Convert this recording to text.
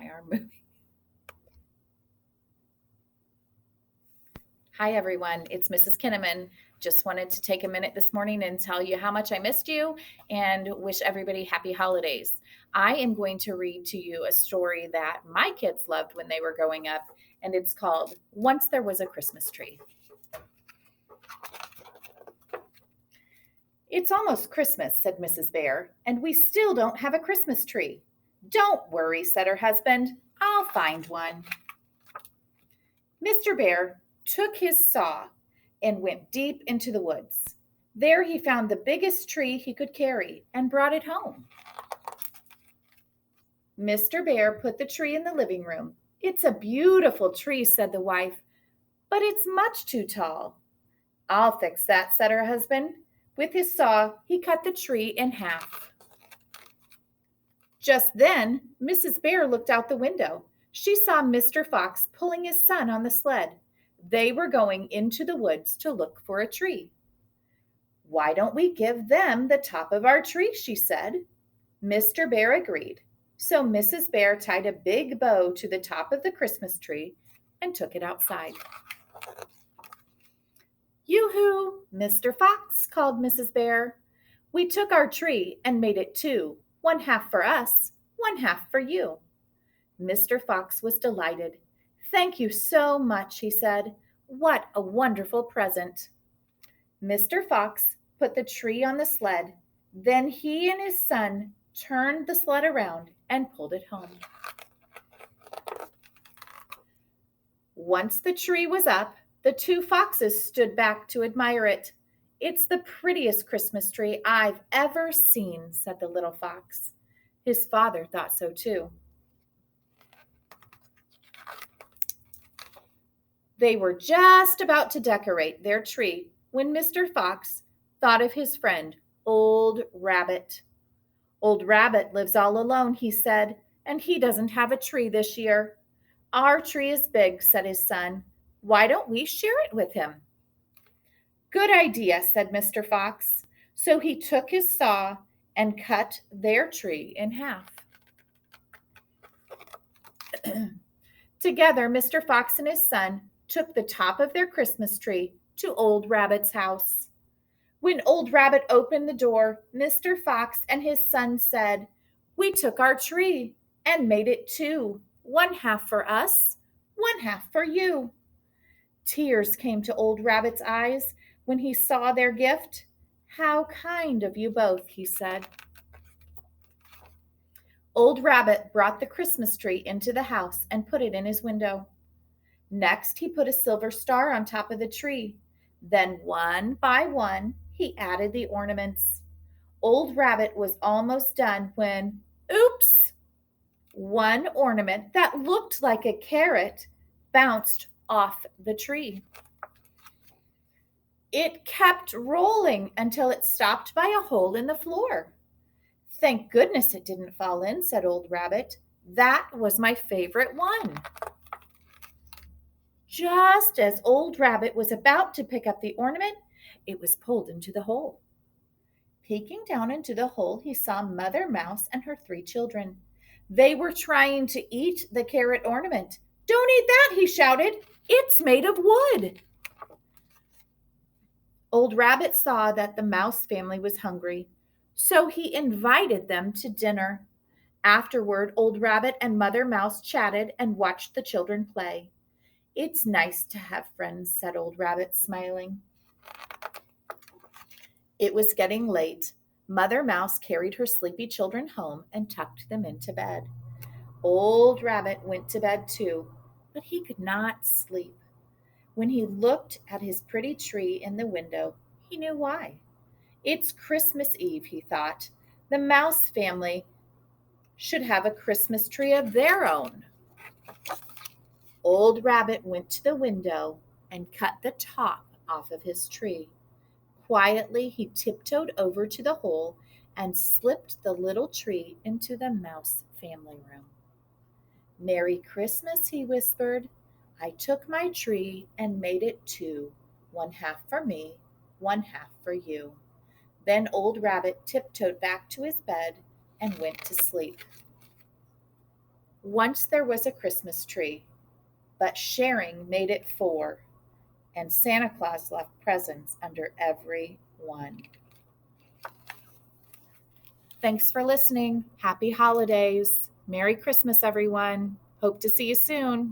my arm moving? Hi, everyone. It's Mrs. Kinnaman. Just wanted to take a minute this morning and tell you how much I missed you and wish everybody happy holidays. I am going to read to you a story that my kids loved when they were growing up, and it's called Once There Was a Christmas Tree. It's almost Christmas, said Mrs. Bear, and we still don't have a Christmas tree. Don't worry, said her husband. I'll find one. Mr. Bear took his saw and went deep into the woods. There he found the biggest tree he could carry and brought it home. Mr. Bear put the tree in the living room. It's a beautiful tree, said the wife, but it's much too tall. I'll fix that, said her husband. With his saw, he cut the tree in half. Just then, Mrs. Bear looked out the window. She saw Mr. Fox pulling his son on the sled. They were going into the woods to look for a tree. Why don't we give them the top of our tree, she said. Mr. Bear agreed. So Mrs. Bear tied a big bow to the top of the Christmas tree and took it outside. Yoo-hoo, Mr. Fox, called Mrs. Bear. We took our tree and made it two, one half for us, one half for you. Mr. Fox was delighted. Thank you so much, he said. What a wonderful present. Mr. Fox put the tree on the sled. Then he and his son turned the sled around and pulled it home. Once the tree was up, the two foxes stood back to admire it. It's the prettiest Christmas tree I've ever seen, said the little fox. His father thought so too. They were just about to decorate their tree when Mr. Fox thought of his friend, Old Rabbit. Old Rabbit lives all alone, he said, and he doesn't have a tree this year. Our tree is big, said his son. Why don't we share it with him? Good idea, said Mr. Fox. So he took his saw and cut their tree in half. Together, Mr. Fox and his son took the top of their Christmas tree to Old Rabbit's house. When Old Rabbit opened the door, Mr. Fox and his son said, We took our tree and made it two, one half for us, one half for you. Tears came to Old Rabbit's eyes when he saw their gift. How kind of you both, he said. Old Rabbit brought the Christmas tree into the house and put it in his window. Next, he put a silver star on top of the tree. Then, one by one, he added the ornaments. Old Rabbit was almost done when, oops! One ornament that looked like a carrot bounced off the tree. It kept rolling until it stopped by a hole in the floor. Thank goodness it didn't fall in, said Old Rabbit. That was my favorite one. Just as Old Rabbit was about to pick up the ornament, it was pulled into the hole. Peeking down into the hole, he saw Mother Mouse and her 3 children. They were trying to eat the carrot ornament. Don't eat that, he shouted. It's made of wood. Old Rabbit saw that the mouse family was hungry, so he invited them to dinner. Afterward, Old Rabbit and Mother Mouse chatted and watched the children play. It's nice to have friends, said Old Rabbit, smiling. It was getting late. Mother Mouse carried her sleepy children home and tucked them into bed. Old Rabbit went to bed too, but he could not sleep. When he looked at his pretty tree in the window, he knew why. It's Christmas Eve, he thought. The mouse family should have a Christmas tree of their own. Old Rabbit went to the window and cut the top off of his tree. Quietly, he tiptoed over to the hole and slipped the little tree into the mouse family room. Merry Christmas, he whispered. I took my tree and made it two, one half for me, one half for you. Then Old Rabbit tiptoed back to his bed and went to sleep. Once there was a Christmas tree, but sharing made it 4, and Santa Claus left presents under every one. Thanks for listening. Happy holidays. Merry Christmas, everyone. Hope to see you soon.